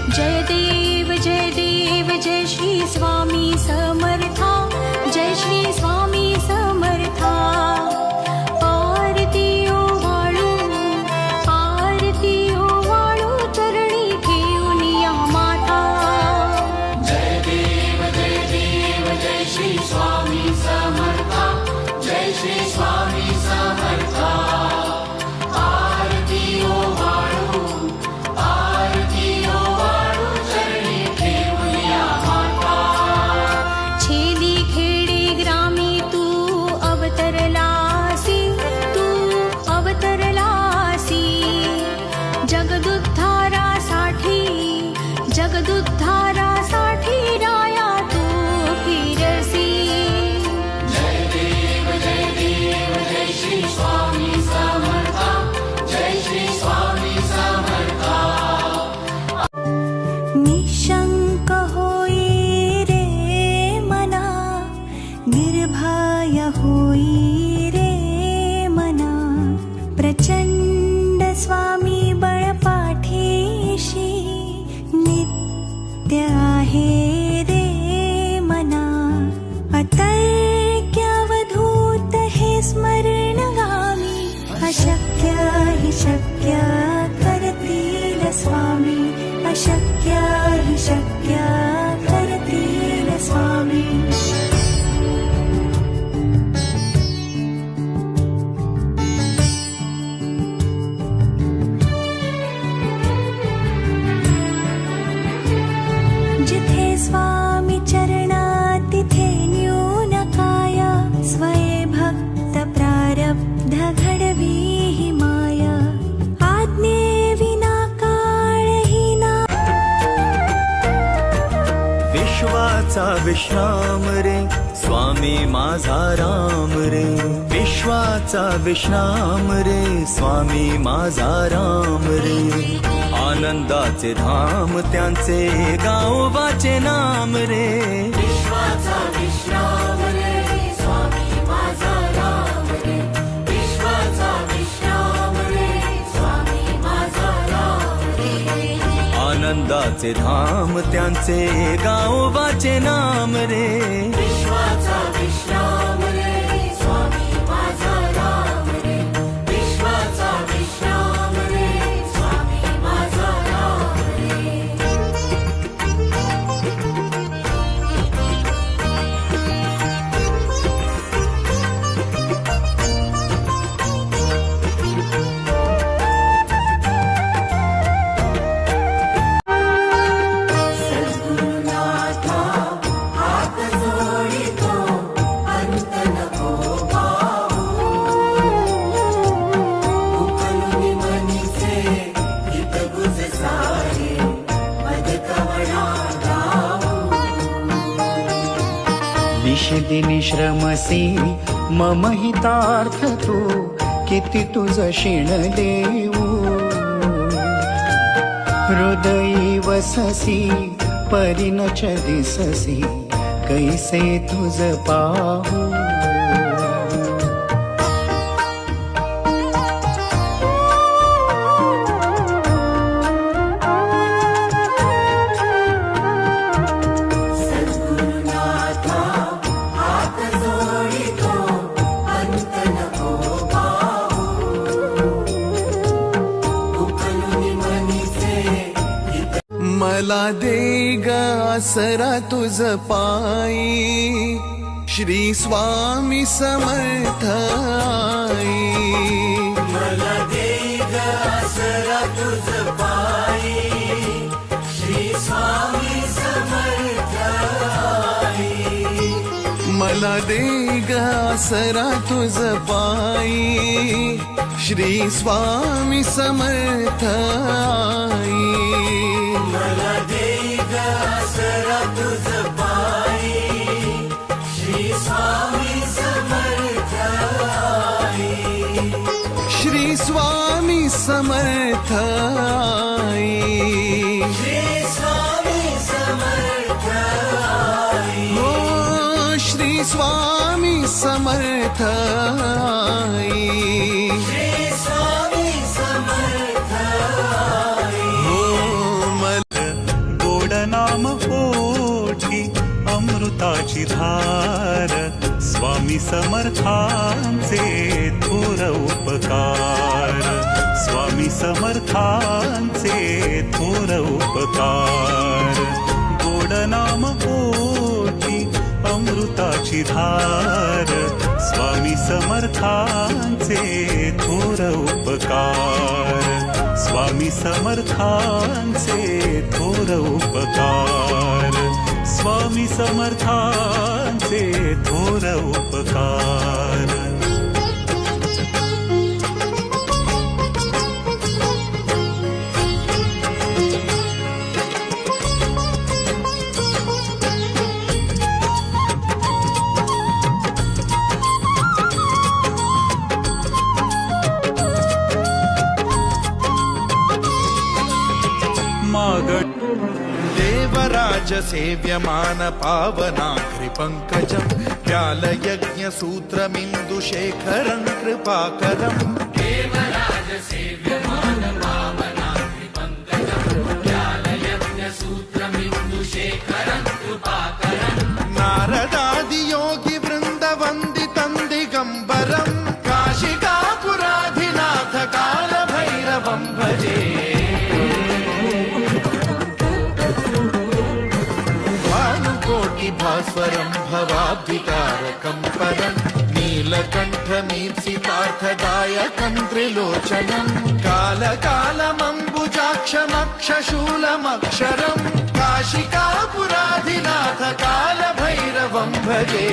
जय देव जय श्री स्वामी समर्था, जय श्री स्वामी समर्था। आरती ओवाळू चरणी घेऊन या माता। जय देव जय श्री स्वामी समर्था, जय श्री स्वामी समर्था। आरती ओवाळू चरणी घेऊन या माता। छेदी खेडे ग्रामी तू अवतरलासी, जगदुद्धारासाठी राया तू फिरसी। जय देव जय श्री स्वामी समर्था, जय श्री स्वामी समर्था। निशंक होई रे मना, निर्भय होई रे मना। प्रचंड स्वामी बळपाठीशी नित्य आहे रे मना। अतर्क्यावधूत हे स्मरणगामी, अशक्य हि शक्य करतील स्वामी, अशक्य हि शक्य करतील स्वामी। जिथे स्वामी चरणा तिथे न्यून काया, स्वये भक्त प्रारब्ध घडवी हि माया। आज्ञे विना काळ हि ना। विश्वाचा विश्राम रे स्वामी माझा राम रे, विश्वाचा विश्राम रे स्वामी माझा राम रे। आनंदाचे धाम त्यांचे गावोबाचे नाम रे। विश्वाचा विश्राम रे स्वामी माझा राम रे, विश्वाचा विश्राम रे स्वामी माझा राम रे। आनंदाचे धाम त्यांचे गावोबाचे नाम रे। विश्वाचा विश्राम रे स्वामी माझा राम रे, विश्वाचा विश्राम रे स्वामी माझा राम रे। सद्गुरुनाथा हात जोडितो, अंत नको पाहू। उकलून मनीचे हित गुज सारे, मद कवडा गाऊ। निषदिनी श्रमसी मम हितार्थ तू, किती तुझ शिण देऊ। हृदयी वससी परिणच दिससी, कैसे तुझ पाहू। सद्गुरुनाथा हात जोडितो, अंत नको पाहू। उकलून मनीचे हित मला दे ग आसरा तुझ पायी, श्री स्वामी समर्थ आई। मला दे ग आसरा तुझ पायी, श्री स्वामी समर्थ आई। मला दे ग आसरा तुझ पायी, श्री स्वामी समर्थ आई। मला दे ग आसरा तुझ पायी, श्री स्वामी समर्थ आई। श्री स्वामी समर्थ आई। श्री स्वामी समर्थ आई। हो श्री स्वामी समर्थ आई। श्री स्वामी समर्थ आई। हो मला समर्थांचे थोर उपकार, स्वामी समर्थांचे थोर उपकार. गोड नाम कोटी अमृताची धार, स्वामी समर्थांचे थोर उपकार, स्वामी समर्थांचे थोर उपकार, स्वामी समर्थांचे थोर उपकार. देवराज सेव्यमान पावनाघ्रि पंकजं व्यालयज्ञ सूत्रमिन्दुशेखरं कृपाकरम्. देवराज सेव्यमान पावनाघ्रि पंकजं व्यालयज्ञ सूत्रमिन्दुशेखरं कृपाकरम्. नारदादि योगी वृन्द वन्दितं दिगम्बरं काशिकापुराधिनाथ कालभैरवं भजे. भास्वरं भवाब्धिकारकं परं नीलकण्ठमीप्सितार्थदायकं त्रिलोचनं कालकालमम्बुजाक्षमक्षशूलमक्षरं काशिकापुराधिनाथ कालभैरवं भजे.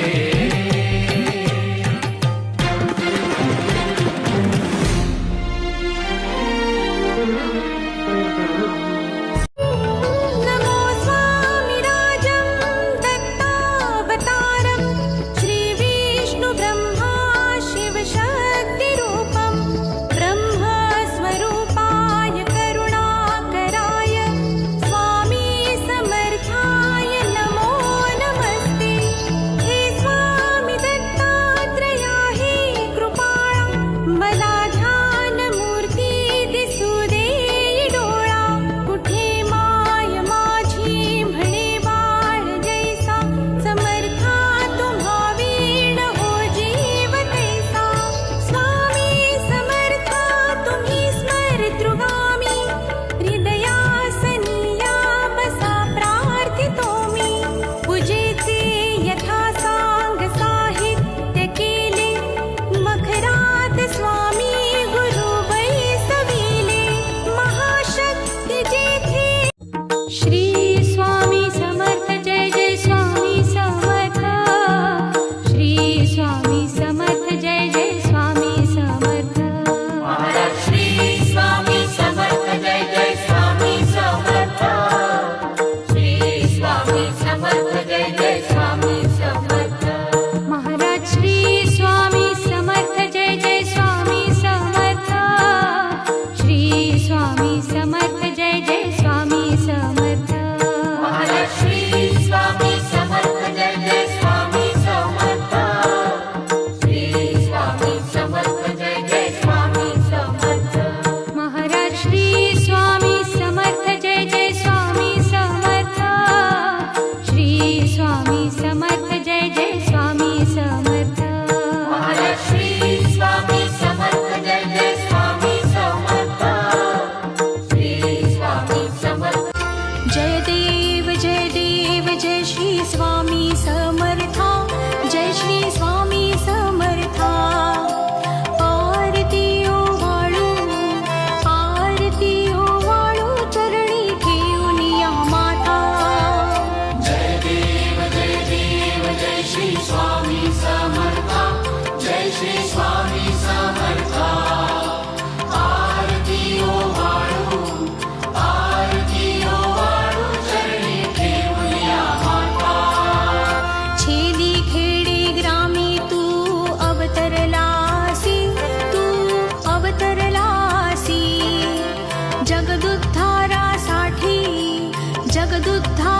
जगदुद्धारासाठी जगदुद्धार